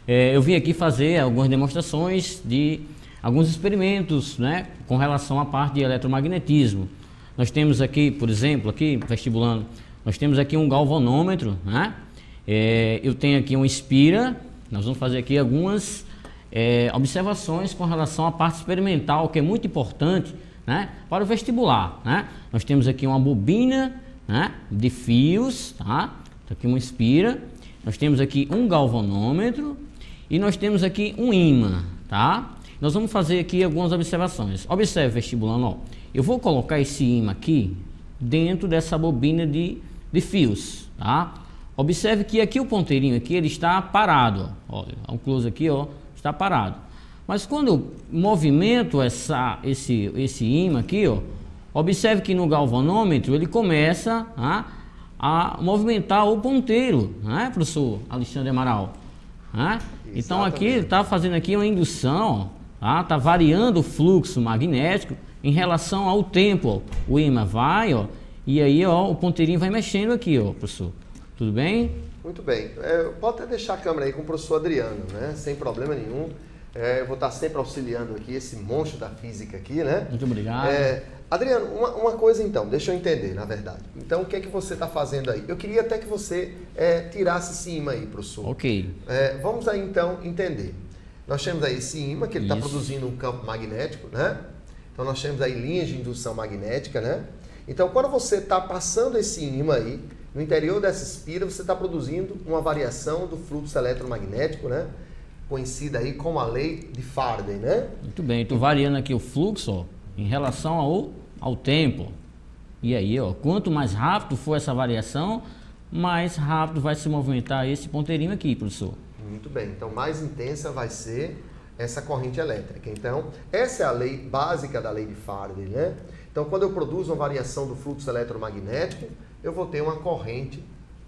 eu vim aqui fazer algumas demonstrações de alguns experimentos, né, com relação à parte de eletromagnetismo. Nós temos aqui, por exemplo, aqui vestibulando, nós temos aqui um galvanômetro, né? Eu tenho aqui um espira. Nós vamos fazer aqui algumas observações com relação à parte experimental, que é muito importante, né, para o vestibular, né? Nós temos aqui uma bobina, né, de fios, tá? Aqui um espira. Nós temos aqui um galvanômetro e nós temos aqui um ímã, tá? Nós vamos fazer aqui algumas observações. Observe, vestibulando, ó. Eu vou colocar esse ímã aqui dentro dessa bobina de fios, tá? Observe que aqui o ponteirinho aqui, ele está parado, ó. Olha, um aqui, ó, está parado. Mas quando eu movimento esse ímã aqui, ó, observe que no galvanômetro ele começa a movimentar o ponteiro, né, professor Alexandre Amaral? Né? Então aqui ele está fazendo aqui uma indução, tá? Está variando o fluxo magnético em relação ao tempo, ó. O ímã vai, ó, e aí, ó, o ponteirinho vai mexendo aqui, ó, professor. Tudo bem? Muito bem. Pode até deixar a câmera aí com o professor Adriano, né? Sem problema nenhum. Eu vou estar sempre auxiliando aqui esse monstro da física aqui, né? Muito obrigado. Adriano, uma coisa então, deixa eu entender, na verdade. Então, o que é que você está fazendo aí? Eu queria até que você tirasse esse ímã aí, professor. Ok. Vamos aí então entender. Nós temos aí esse ímã, que ele está produzindo um campo magnético, né? Então, nós temos aí linhas de indução magnética, né? Então, quando você está passando esse ímã aí, no interior dessa espira, você está produzindo uma variação do fluxo eletromagnético, né? Conhecida aí como a lei de Faraday, né? Muito bem, estou variando aqui o fluxo, ó, em relação ao tempo. E aí, ó, quanto mais rápido for essa variação, mais rápido vai se movimentar esse ponteirinho aqui, professor. Muito bem, então mais intensa vai ser essa corrente elétrica. Então, essa é a lei básica da lei de Faraday, né? Então, quando eu produzo uma variação do fluxo eletromagnético, eu vou ter uma corrente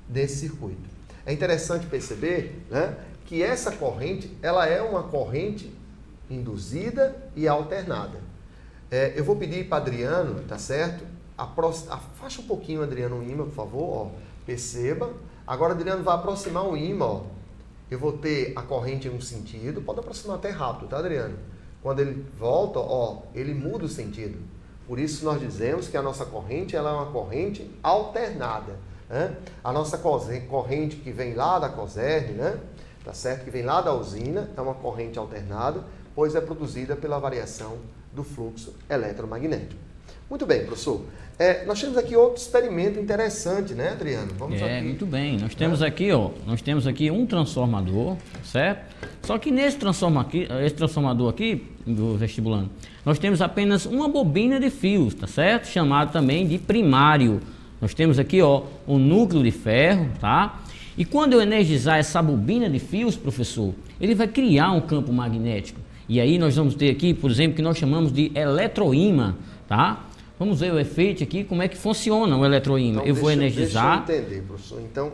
desse circuito. É interessante perceber, né, que essa corrente, ela é uma corrente induzida e alternada. Eu vou pedir para Adriano, tá certo? Afasta um pouquinho, Adriano, o ímã, por favor, ó. Perceba. Agora, Adriano vai aproximar o ímã, ó. Eu vou ter a corrente em um sentido, pode aproximar até rápido, tá, Adriano? Quando ele volta, ó, ele muda o sentido. Por isso nós dizemos que a nossa corrente, ela é uma corrente alternada, né? A nossa corrente que vem lá da COSERN, né? Tá certo? Que vem lá da usina, é uma corrente alternada, pois é produzida pela variação do fluxo eletromagnético. Muito bem, professor. Nós temos aqui outro experimento interessante, né, Adriano? Vamos aqui. Muito bem. Nós temos aqui, ó, um transformador, certo? Só que esse transformador aqui, do vestibulando, nós temos apenas uma bobina de fios, tá certo? Chamado também de primário. Nós temos aqui, ó, um núcleo de ferro, tá? E quando eu energizar essa bobina de fios, professor, ele vai criar um campo magnético. E aí nós vamos ter aqui, por exemplo, que nós chamamos de eletroímã, tá? Vamos ver o efeito aqui, como é que funciona o eletroímã. Então, eu vou energizar. Deixa eu entender, professor. Então,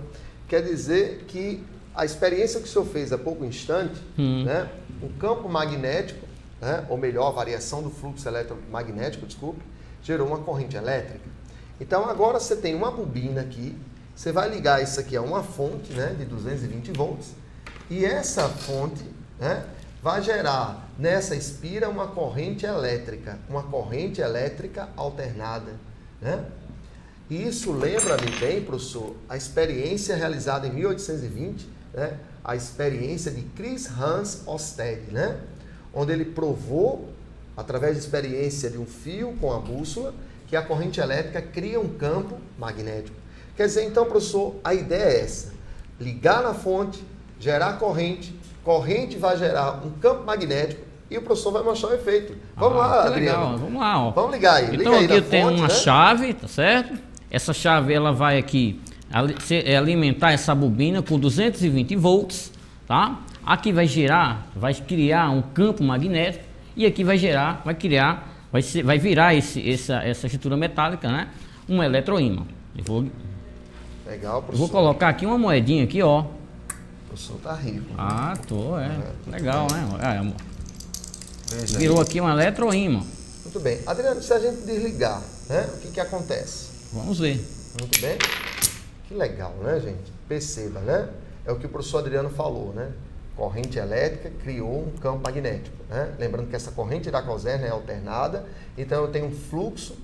quer dizer que a experiência que o senhor fez há pouco instante, né, o campo magnético, né, ou melhor, a variação do fluxo eletromagnético, desculpe, gerou uma corrente elétrica. Então, agora você tem uma bobina aqui, você vai ligar isso aqui a uma fonte, né, de 220 volts, e essa fonte, né, vai gerar nessa espira uma corrente elétrica alternada, né? E isso lembra-me bem, professor, a experiência realizada em 1820, né? A experiência de Chris Hans Oersted, né? Onde ele provou, através da experiência de um fio com a bússola, que a corrente elétrica cria um campo magnético. Quer dizer, então, professor, a ideia é essa: ligar na fonte, gerar corrente vai gerar um campo magnético e o professor vai mostrar o efeito. Vamos lá, Adriano. Legal. Vamos lá, ó. Vamos ligar aí. Então aqui eu tenho uma chave, tá certo? Essa chave, ela vai aqui alimentar essa bobina com 220 volts, tá? Aqui vai criar um campo magnético e aqui vai virar essa estrutura metálica, né? Um eletroímã. Legal, professor. Eu vou colocar aqui uma moedinha aqui, ó. O professor tá rico. Legal, né? Amor. Virou aqui um eletroímã. Muito bem. Adriano, se a gente desligar, né? O que acontece? Vamos ver. Muito bem. Que legal, né, gente? Perceba, né? É o que o professor Adriano falou, né? corrente elétrica criou um campo magnético, né? Lembrando que essa corrente da caserna é alternada, então eu tenho um fluxo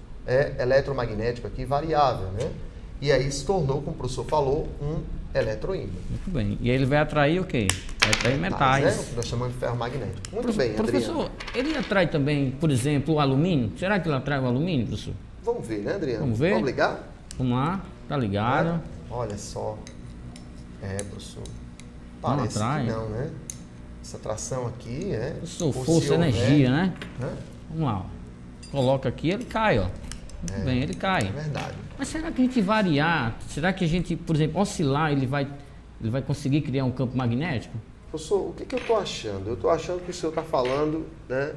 eletromagnético aqui variável, né? E aí se tornou, como o professor falou, um eletroímã. Muito bem. E aí ele vai atrair o quê? Vai atrair metais. Né? O que nós chamamos de ferro magnético. Muito bem, professor, Adriano. ele atrai também, por exemplo, o alumínio? Será que ele atrai o alumínio, professor? Vamos ver, né, Adriano? Vamos ver? Vamos ligar? Vamos lá, tá ligado. Olha só. Professor. Não Parece atrai. que não, né? Essa tração aqui, Professor, força, energia, né? Vamos lá, ó. Coloca aqui, ele cai, ó. Muito bem, ele cai. É verdade. Mas será que a gente variar, será que a gente, por exemplo, oscilar, ele vai conseguir criar um campo magnético? Professor, o que eu estou achando? Eu estou achando que o senhor está falando, né,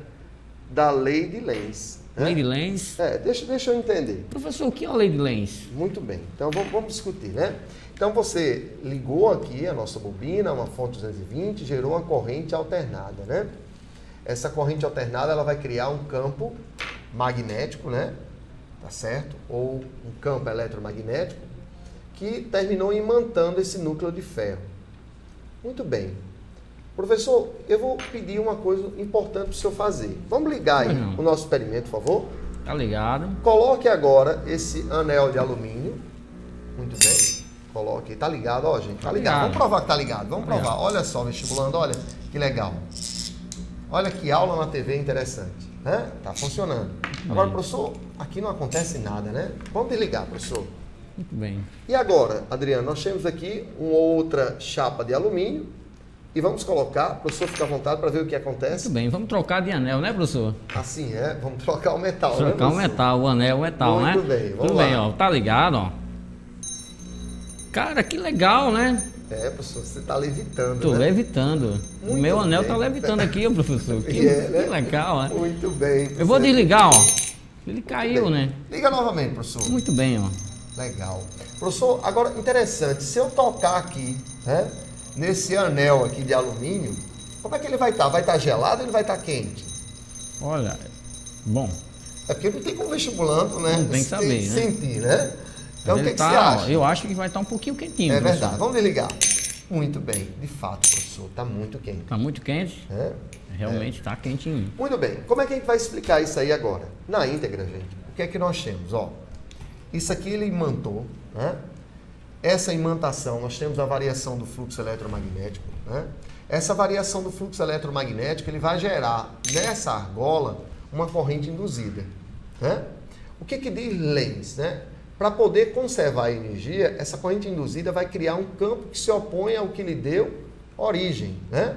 da lei de Lenz. Né? Lei de Lenz? Deixa eu entender. Professor, o que é a lei de Lenz? Muito bem. Então vamos discutir, né? Então você ligou aqui a nossa bobina, uma fonte 220, gerou uma corrente alternada, né? Essa corrente alternada ela vai criar um campo magnético, né? Tá certo? Ou um campo eletromagnético que terminou imantando esse núcleo de ferro. Muito bem. Professor, eu vou pedir uma coisa importante para o senhor fazer. Vamos ligar aí o nosso experimento, por favor? Tá ligado. Coloque agora esse anel de alumínio. Muito bem. Coloque. Tá ligado, ó, gente. Tá ligado. Vamos provar que tá ligado. Vamos provar. Olha só, vestibulando, olha que legal. Olha que aula na TV interessante. Né? Tá funcionando. Agora, professor, aqui não acontece nada, né? Vamos desligar, professor. Muito bem. E agora, Adriano, nós temos aqui uma outra chapa de alumínio e vamos colocar, professor, fica à vontade para ver o que acontece. Muito bem, vamos trocar de anel, né, professor? Assim vamos trocar o metal, trocar, né, Trocar o metal, o anel, o metal, Muito né? Muito bem, vamos Tudo lá. bem, ó, tá ligado, ó. Cara, que legal, né? Professor, você tá levitando, Tô né? levitando. Muito o meu anel bem. Tá levitando aqui, ó, professor. Que né? legal, né? Muito bem. Eu vou desligar, ó. Ele caiu, né? Liga novamente, professor. Muito bem, ó. Legal. Professor, agora interessante, se eu tocar aqui, né, nesse anel aqui de alumínio, como é que ele vai estar? Vai estar gelado ou ele vai estar quente? Olha, bom. É porque não tem como vestibulando, né? Não tem que saber, né? Sentir, né? Então, o que você acha? Eu acho que vai estar um pouquinho quentinho, É professor. verdade. Vamos desligar. Muito bem. De fato, professor, está muito quente. Tá muito quente? Realmente tá quentinho. Muito bem. Como é que a gente vai explicar isso aí agora? Na íntegra, gente, o que é que nós temos? Ó, isso aqui ele imantou, né? Essa imantação, nós temos a variação do fluxo eletromagnético, né? Essa variação do fluxo eletromagnético, ele vai gerar nessa argola uma corrente induzida, né? O que diz Lenz, né? Para poder conservar a energia, essa corrente induzida vai criar um campo que se opõe ao que lhe deu origem, né?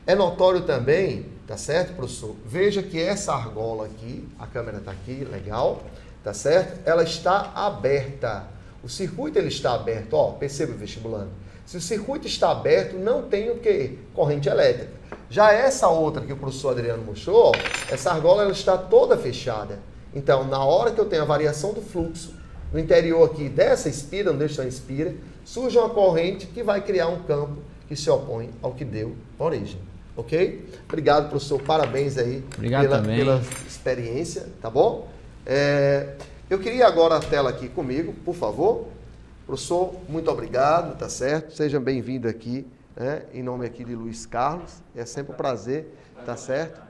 É notório também, tá certo, professor? Veja que essa argola aqui, a câmera está aqui, legal, tá certo? Ela está aberta. O circuito ele está aberto, ó, perceba, vestibulando. Se o circuito está aberto, não tem o quê? Corrente elétrica. Já essa outra que o professor Adriano mostrou, ó, essa argola ela está toda fechada. Então, na hora que eu tenho a variação do fluxo, no interior aqui dessa espira, onde está a espira, surge uma corrente que vai criar um campo que se opõe ao que deu origem. Ok? Obrigado, professor. Parabéns aí pela experiência, tá bom? Eu queria agora a tela aqui comigo, por favor. Professor, muito obrigado, tá certo? Seja bem-vindo aqui, né? Em nome aqui de Luiz Carlos. É sempre um prazer, tá certo?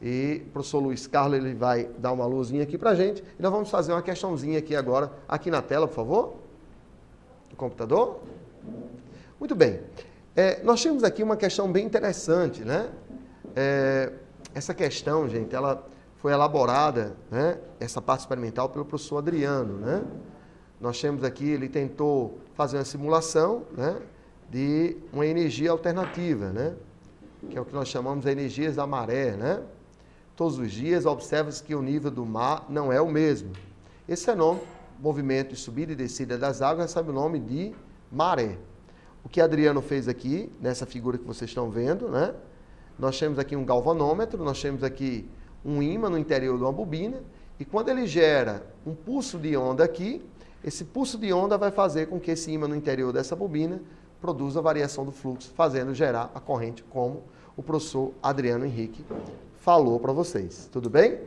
E o professor Luiz Carlos ele vai dar uma luzinha aqui pra gente. E nós vamos fazer uma questãozinha aqui agora, aqui na tela, por favor. Do computador. Muito bem. Nós temos aqui uma questão bem interessante, né? Essa questão, gente, ela foi elaborada, né? Essa parte experimental pelo professor Adriano, né? Nós temos aqui, ele tentou fazer uma simulação, né? De uma energia alternativa, né? Que é o que nós chamamos de energias da maré, né? Todos os dias observa-se que o nível do mar não é o mesmo. Esse fenômeno, movimento de subida e descida das águas, recebe o nome de maré. O que Adriano fez aqui, nessa figura que vocês estão vendo, né? Nós temos aqui um galvanômetro, nós temos aqui um ímã no interior de uma bobina, e quando ele gera um pulso de onda aqui, esse pulso de onda vai fazer com que esse ímã no interior dessa bobina produza a variação do fluxo, fazendo gerar a corrente, como o professor Adriano Henrique falou para vocês. Tudo bem?